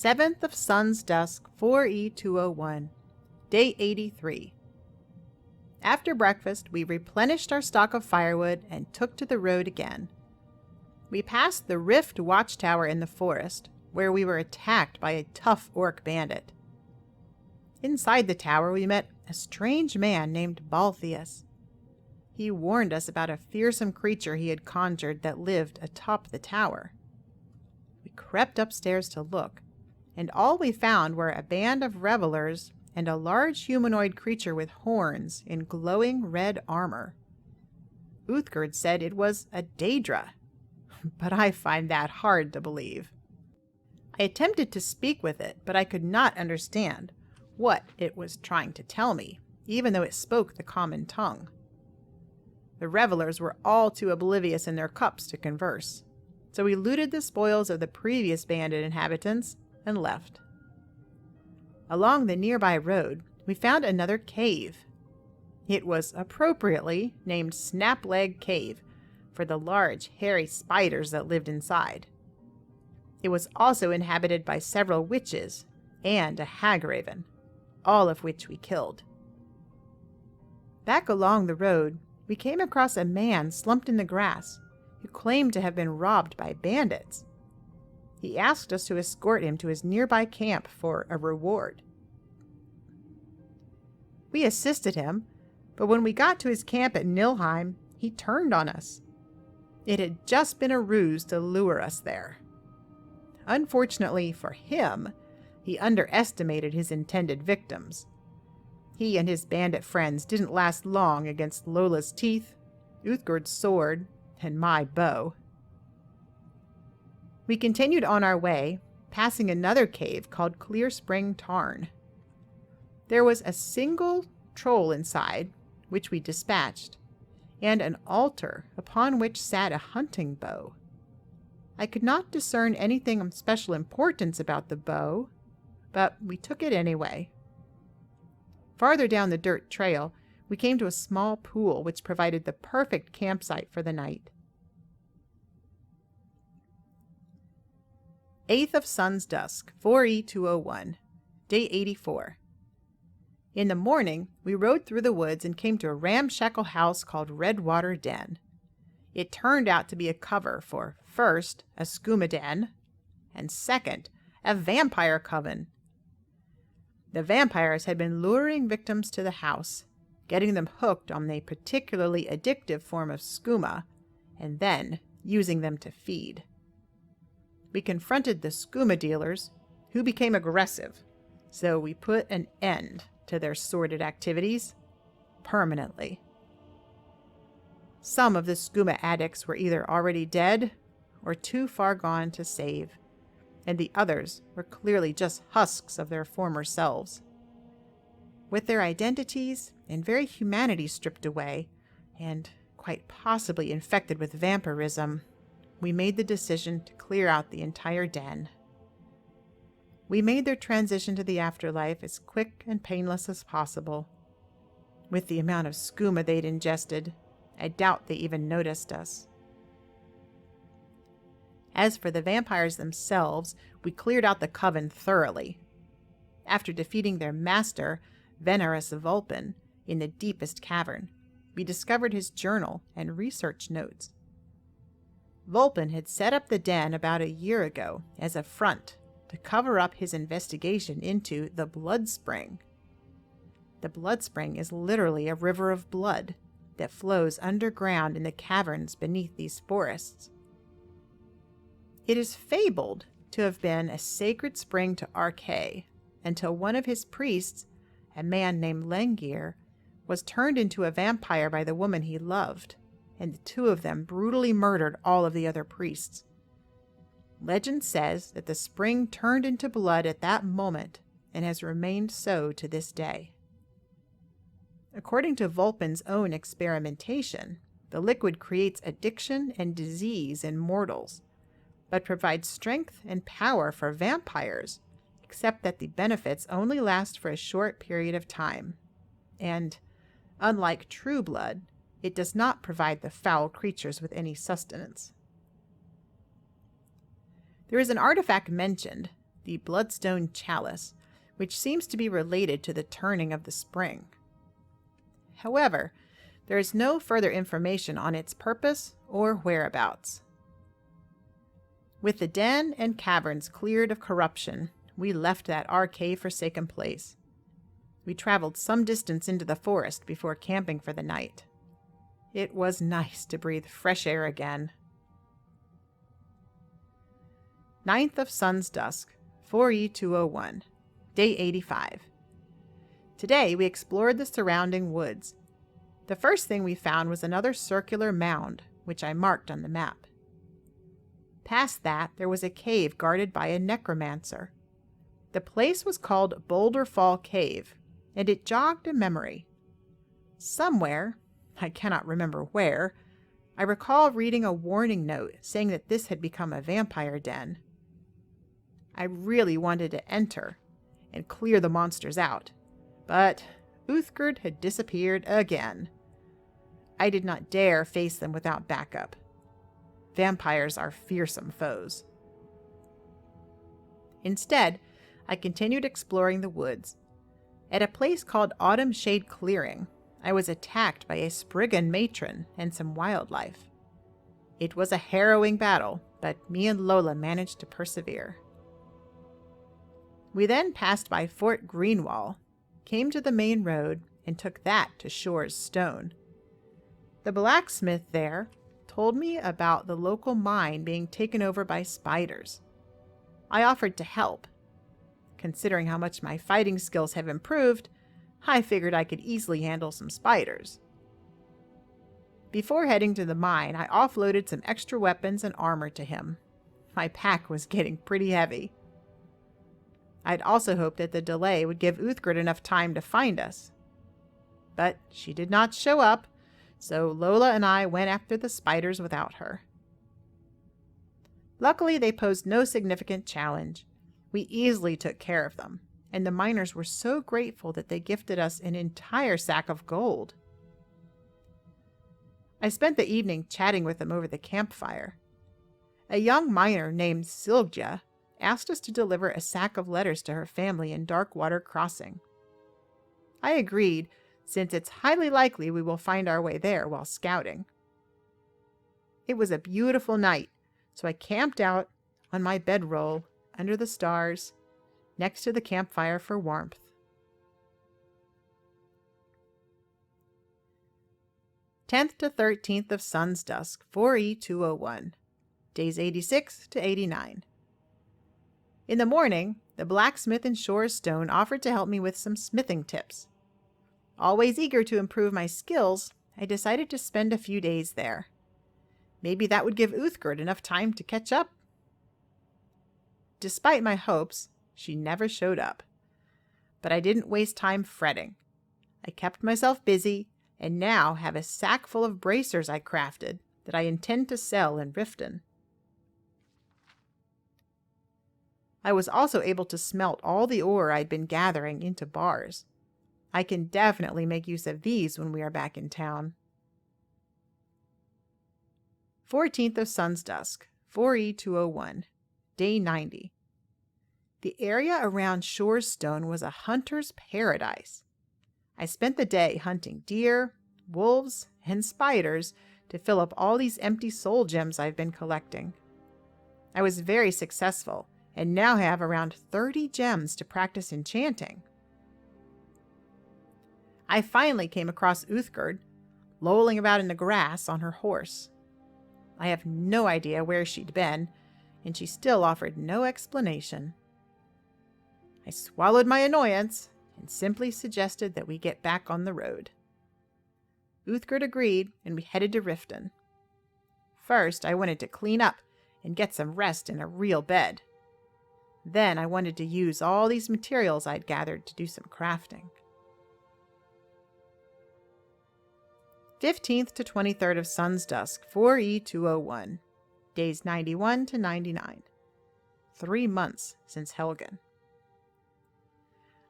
7th of Sun's Dusk, 4E201, Day 83. After breakfast, we replenished our stock of firewood and took to the road again. We passed the Rift Watchtower in the forest, where we were attacked by a tough orc bandit. Inside the tower, we met a strange man named Balthius. He warned us about a fearsome creature he had conjured that lived atop the tower. We crept upstairs to look, and all we found were a band of revelers and a large humanoid creature with horns in glowing red armor. Uthgerd said it was a Daedra, but I find that hard to believe. I attempted to speak with it, but I could not understand what it was trying to tell me, even though it spoke the common tongue. The revelers were all too oblivious in their cups to converse, so we looted the spoils of the previous bandit inhabitants and left. Along the nearby road, we found another cave. It was appropriately named Snapleg Cave for the large, hairy spiders that lived inside. It was also inhabited by several witches and a hagraven, all of which we killed. Back along the road, we came across a man slumped in the grass who claimed to have been robbed by bandits. He asked us to escort him to his nearby camp for a reward. We assisted him, but when we got to his camp at Nilheim, he turned on us. It had just been a ruse to lure us there. Unfortunately for him, he underestimated his intended victims. He and his bandit friends didn't last long against Lola's teeth, Uthgerd's sword, and my bow. We continued on our way, passing another cave called Clear Spring Tarn. There was a single troll inside, which we dispatched, and an altar upon which sat a hunting bow. I could not discern anything of special importance about the bow, but we took it anyway. Farther down the dirt trail, we came to a small pool which provided the perfect campsite for the night. 8th of Sun's Dusk, 4E201, Day 84. In the morning, we rode through the woods and came to a ramshackle house called Redwater Den. It turned out to be a cover for, first, a skooma den, and second, a vampire coven. The vampires had been luring victims to the house, getting them hooked on a particularly addictive form of skooma, and then using them to feed. We confronted the skooma dealers, who became aggressive, so we put an end to their sordid activities permanently. Some of the skooma addicts were either already dead or too far gone to save, and the others were clearly just husks of their former selves. With their identities and very humanity stripped away, and quite possibly infected with vampirism, we made the decision to clear out the entire den. We made their transition to the afterlife as quick and painless as possible. With the amount of skooma they'd ingested, I doubt they even noticed us. As for the vampires themselves, we cleared out the coven thoroughly. After defeating their master, Venerus Vulpin, in the deepest cavern, we discovered his journal and research notes. Vulpin had set up the den about a year ago as a front to cover up his investigation into the Blood Spring. The Blood Spring is literally a river of blood that flows underground in the caverns beneath these forests. It is fabled to have been a sacred spring to Arkay until one of his priests, a man named Lengir, was turned into a vampire by the woman he loved, and the two of them brutally murdered all of the other priests. Legend says that the spring turned into blood at that moment and has remained so to this day. According to Vulpin's own experimentation, the liquid creates addiction and disease in mortals, but provides strength and power for vampires, except that the benefits only last for a short period of time. And, unlike true blood, it does not provide the foul creatures with any sustenance. There is an artifact mentioned, the Bloodstone Chalice, which seems to be related to the turning of the spring. However, there is no further information on its purpose or whereabouts. With the den and caverns cleared of corruption, we left that arcade-forsaken place. We traveled some distance into the forest before camping for the night. It was nice to breathe fresh air again. 9th of Sun's Dusk, 4E201, Day 85. Today we explored the surrounding woods. The first thing we found was another circular mound, which I marked on the map. Past that, there was a cave guarded by a necromancer. The place was called Boulder Fall Cave, and it jogged a memory. Somewhere, I cannot remember where, I recall reading a warning note saying that this had become a vampire den. I really wanted to enter and clear the monsters out, but Uthgerd had disappeared again. I did not dare face them without backup. Vampires are fearsome foes. Instead, I continued exploring the woods. At a place called Autumn Shade Clearing, I was attacked by a Spriggan matron and some wildlife. It was a harrowing battle, but me and Lola managed to persevere. We then passed by Fort Greenwall, came to the main road, and took that to Shore's Stone. The blacksmith there told me about the local mine being taken over by spiders. I offered to help. Considering how much my fighting skills have improved, I figured I could easily handle some spiders. Before heading to the mine, I offloaded some extra weapons and armor to him. My pack was getting pretty heavy. I'd also hoped that the delay would give Uthgerd enough time to find us. But she did not show up, so Lola and I went after the spiders without her. Luckily, they posed no significant challenge. We easily took care of them, and the miners were so grateful that they gifted us an entire sack of gold. I spent the evening chatting with them over the campfire. A young miner named Sylgja asked us to deliver a sack of letters to her family in Darkwater Crossing. I agreed, since it's highly likely we will find our way there while scouting. It was a beautiful night, so I camped out on my bedroll under the stars, next to the campfire for warmth. Tenth to 13th of Sun's Dusk, 4E201, days 86 to 89. In the morning, the blacksmith in Shore's Stone offered to help me with some smithing tips. Always eager to improve my skills, I decided to spend a few days there. Maybe that would give Uthgerd enough time to catch up. Despite my hopes, she never showed up. But I didn't waste time fretting. I kept myself busy, and now have a sack full of bracers I crafted that I intend to sell in Riften. I was also able to smelt all the ore I'd been gathering into bars. I can definitely make use of these when we are back in town. 14th of Sun's Dusk, 4E201, Day 90. The area around Shore's Stone was a hunter's paradise. I spent the day hunting deer, wolves, and spiders to fill up all these empty soul gems I've been collecting. I was very successful, and now have around 30 gems to practice enchanting. I finally came across Uthgerd, lolling about in the grass on her horse. I have no idea where she'd been, and she still offered no explanation. I swallowed my annoyance and simply suggested that we get back on the road. Uthgerd agreed, and we headed to Riften. First, I wanted to clean up and get some rest in a real bed. Then I wanted to use all these materials I'd gathered to do some crafting. 15th to 23rd of Sun's Dusk, 4E201, days 91 to 99. 3 months since Helgen.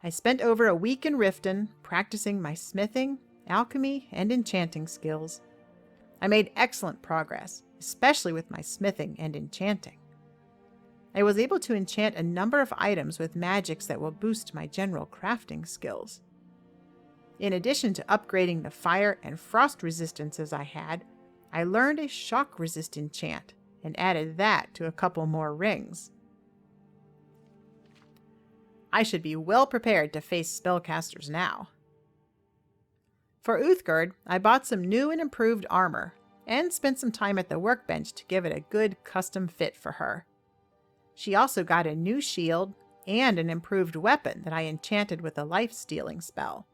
I spent over a week in Riften practicing my smithing, alchemy, and enchanting skills. I made excellent progress, especially with my smithing and enchanting. I was able to enchant a number of items with magics that will boost my general crafting skills. In addition to upgrading the fire and frost resistances I had, I learned a shock resist enchant and added that to a couple more rings. I should be well prepared to face spellcasters now. For Uthgerd, I bought some new and improved armor, and spent some time at the workbench to give it a good custom fit for her. She also got a new shield and an improved weapon that I enchanted with a life-stealing spell.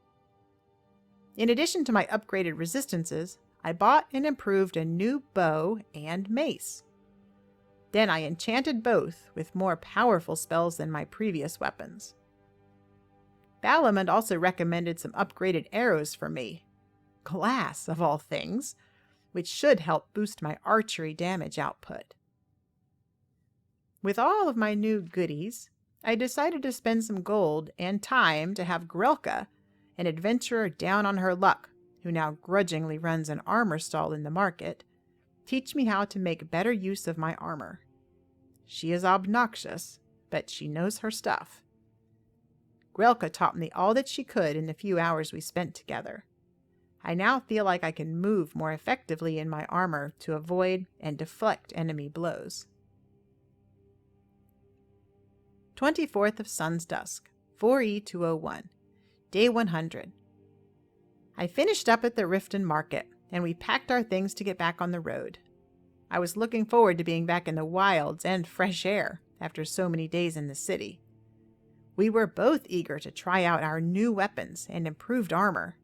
In addition to my upgraded resistances, I bought and improved a new bow and mace. Then I enchanted both with more powerful spells than my previous weapons. Balamund also recommended some upgraded arrows for me. Glass, of all things, which should help boost my archery damage output. With all of my new goodies, I decided to spend some gold and time to have Grelka, an adventurer down on her luck, who now grudgingly runs an armor stall in the market, teach me how to make better use of my armor. She is obnoxious, but she knows her stuff. Grelka taught me all that she could in the few hours we spent together. I now feel like I can move more effectively in my armor to avoid and deflect enemy blows. 24th of Sun's Dusk, 4E201, Day 100. I finished up at the Riften Market, and we packed our things to get back on the road. I was looking forward to being back in the wilds and fresh air after so many days in the city. We were both eager to try out our new weapons and improved armor.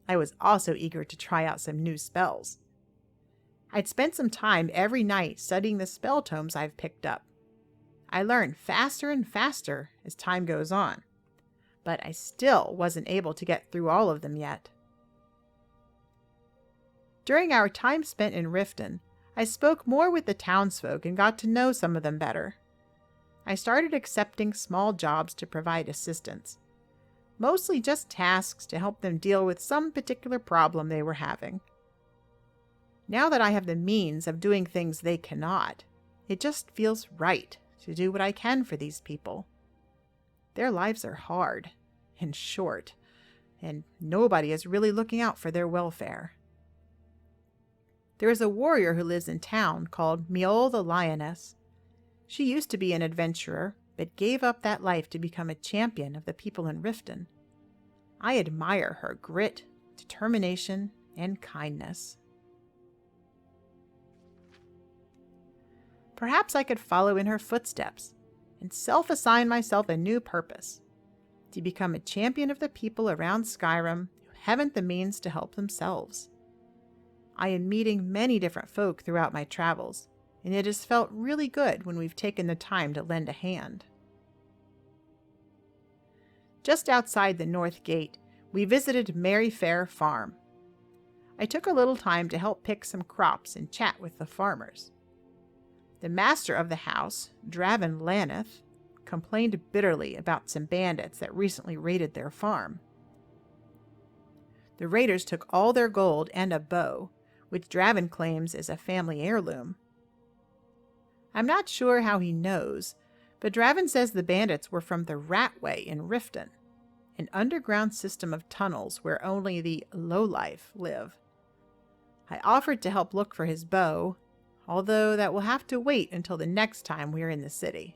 I was also eager to try out some new spells. I'd spent some time every night studying the spell tomes I've picked up. I learn faster and faster as time goes on, but I still wasn't able to get through all of them yet. During our time spent in Riften, I spoke more with the townsfolk and got to know some of them better. I started accepting small jobs to provide assistance, mostly just tasks to help them deal with some particular problem they were having. Now that I have the means of doing things they cannot, it just feels right to do what I can for these people. Their lives are hard and short, and nobody is really looking out for their welfare. There is a warrior who lives in town called Miol the Lioness. She used to be an adventurer, but gave up that life to become a champion of the people in Riften. I admire her grit, determination, and kindness. Perhaps I could follow in her footsteps and self-assign myself a new purpose, to become a champion of the people around Skyrim who haven't the means to help themselves. I am meeting many different folk throughout my travels, and it has felt really good when we've taken the time to lend a hand. Just outside the North Gate, we visited Merryfair Farm. I took a little time to help pick some crops and chat with the farmers. The master of the house, Draven Laneth, complained bitterly about some bandits that recently raided their farm. The raiders took all their gold and a bow, which Draven claims is a family heirloom. I'm not sure how he knows, but Draven says the bandits were from the Ratway in Riften, an underground system of tunnels where only the lowlife live. I offered to help look for his bow, although that will have to wait until the next time we are in the city.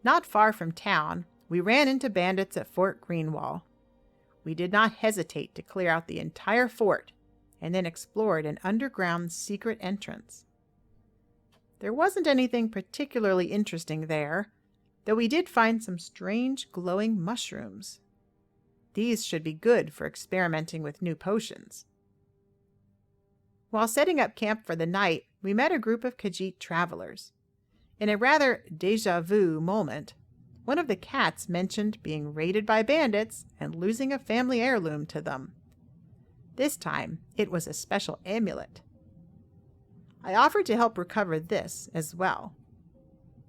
Not far from town, we ran into bandits at Fort Greenwall. We did not hesitate to clear out the entire fort and then explored an underground secret entrance. There wasn't anything particularly interesting there, though we did find some strange glowing mushrooms. These should be good for experimenting with new potions. While setting up camp for the night, we met a group of Khajiit travelers. In a rather déjà vu moment, one of the cats mentioned being raided by bandits and losing a family heirloom to them. This time, it was a special amulet. I offered to help recover this as well.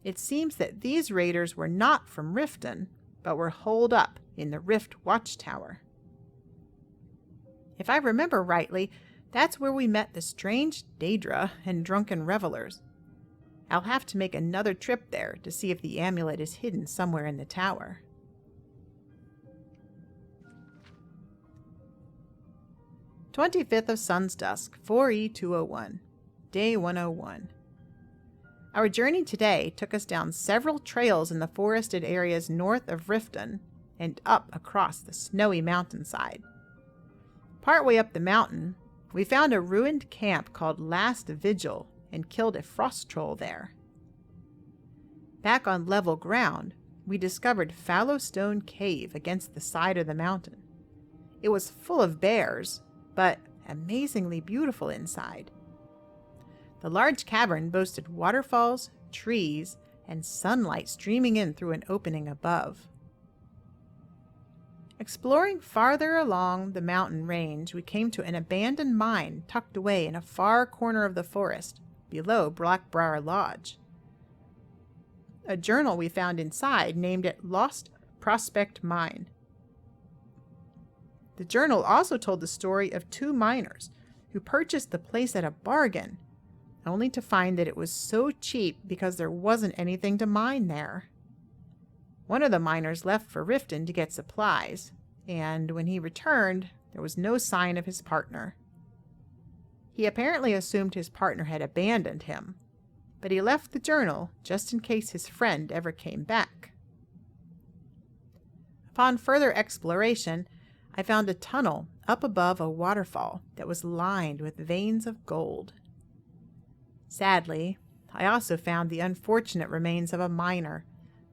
It seems that these raiders were not from Riften, but were holed up in the Rift Watchtower. If I remember rightly, That's where we met the strange Daedra and drunken revelers. I'll have to make another trip there to see if the amulet is hidden somewhere in the tower. "25th of Sun's Dusk, 4E201, Day 101. Our journey today took us down several trails in the forested areas north of Riften and up across the snowy mountainside. Partway up the mountain, we found a ruined camp called Last Vigil and killed a frost troll there. Back on level ground, we discovered Fallow Stone Cave against the side of the mountain. It was full of bears, but amazingly beautiful inside. The large cavern boasted waterfalls, trees, and sunlight streaming in through an opening above. Exploring farther along the mountain range, we came to an abandoned mine tucked away in a far corner of the forest, below Blackbriar Lodge. A journal we found inside named it Lost Prospect Mine. The journal also told the story of two miners who purchased the place at a bargain, only to find that it was so cheap because there wasn't anything to mine there. One of the miners left for Riften to get supplies, and when he returned, there was no sign of his partner. He apparently assumed his partner had abandoned him, but he left the journal just in case his friend ever came back. Upon further exploration, I found a tunnel up above a waterfall that was lined with veins of gold. Sadly, I also found the unfortunate remains of a miner,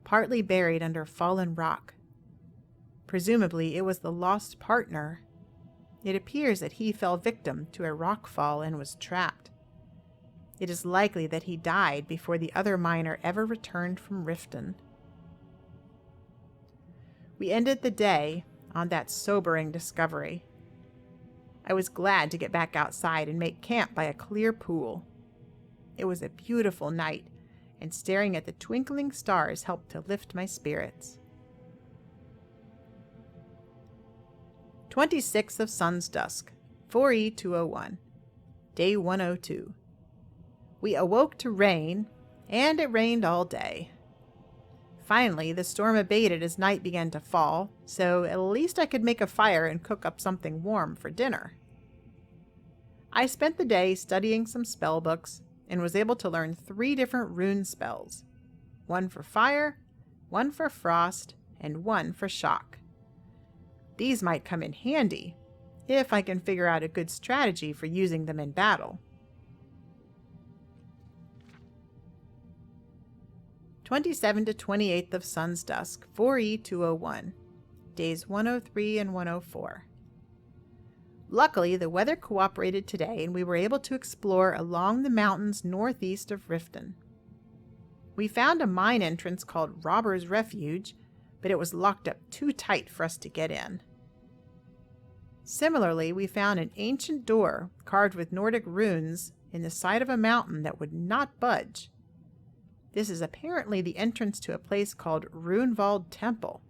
partly buried under fallen rock. Presumably, it was the lost partner. It appears that he fell victim to a rockfall and was trapped. It is likely that he died before the other miner ever returned from Riften. We ended the day on that sobering discovery. I was glad to get back outside and make camp by a clear pool. It was a beautiful night, and staring at the twinkling stars helped to lift my spirits. 26th of Sun's Dusk, 4E201, Day 102. We awoke to rain, and it rained all day. Finally, the storm abated as night began to fall, so at least I could make a fire and cook up something warm for dinner. I spent the day studying some spell books and was able to learn 3 different rune spells, one for fire, one for frost, and one for shock. These might come in handy if I can figure out a good strategy for using them in battle. 27th to 28th of Sun's Dusk, 4E201, Days 103 and 104. Luckily, the weather cooperated today and we were able to explore along the mountains northeast of Riften. We found a mine entrance called Robber's Refuge, but it was locked up too tight for us to get in. Similarly, we found an ancient door carved with Nordic runes in the side of a mountain that would not budge. This is apparently the entrance to a place called Runevald Temple,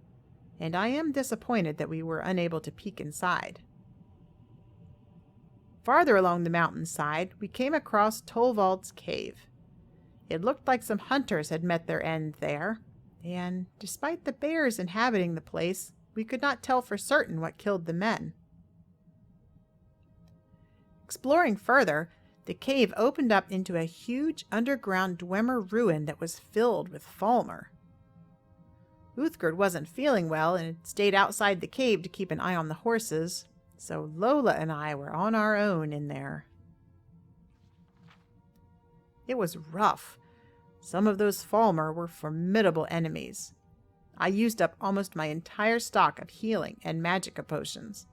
and I am disappointed that we were unable to peek inside. Farther along the mountainside, we came across Tolvald's Cave. It looked like some hunters had met their end there, and despite the bears inhabiting the place, we could not tell for certain what killed the men. Exploring further, the cave opened up into a huge underground Dwemer ruin that was filled with Falmer. Uthgerd wasn't feeling well and had stayed outside the cave to keep an eye on the horses, so Lola and I were on our own in there. It was rough. Some of those Falmer were formidable enemies. I used up almost my entire stock of healing and magicka potions.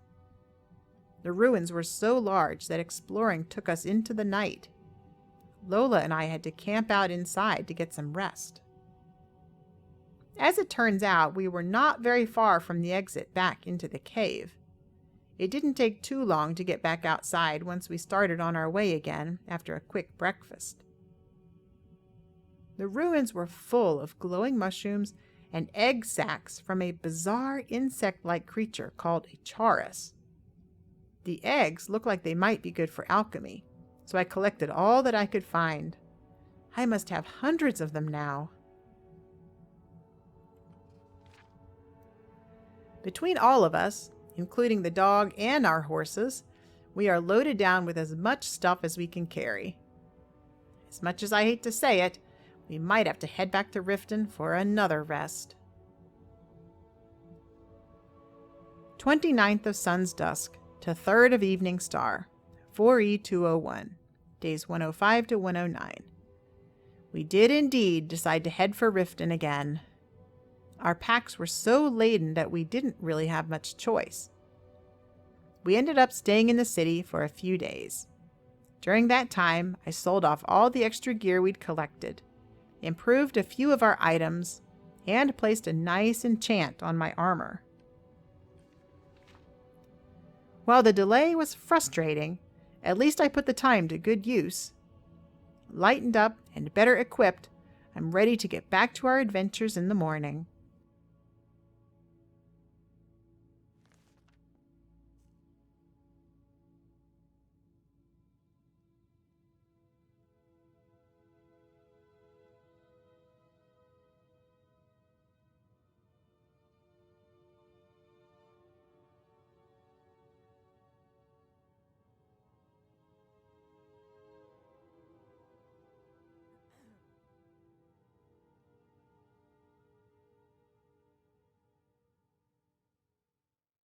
The ruins were so large that exploring took us into the night. Lola and I had to camp out inside to get some rest. As it turns out, we were not very far from the exit back into the cave. It didn't take too long to get back outside once we started on our way again after a quick breakfast. The ruins were full of glowing mushrooms and egg sacs from a bizarre insect-like creature called a chaurus. The eggs look like they might be good for alchemy, so I collected all that I could find. I must have hundreds of them now. Between all of us, including the dog and our horses, we are loaded down with as much stuff as we can carry. As much as I hate to say it, we might have to head back to Riften for another rest. 29th of Sun's Dusk to 3rd of Evening Star, 4E201, days 105 to 109. We did indeed decide to head for Riften again. Our packs were so laden that we didn't really have much choice. We ended up staying in the city for a few days. During that time, I sold off all the extra gear we'd collected, improved a few of our items, and placed a nice enchant on my armor. While the delay was frustrating, at least I put the time to good use. Lightened up and better equipped, I'm ready to get back to our adventures in the morning.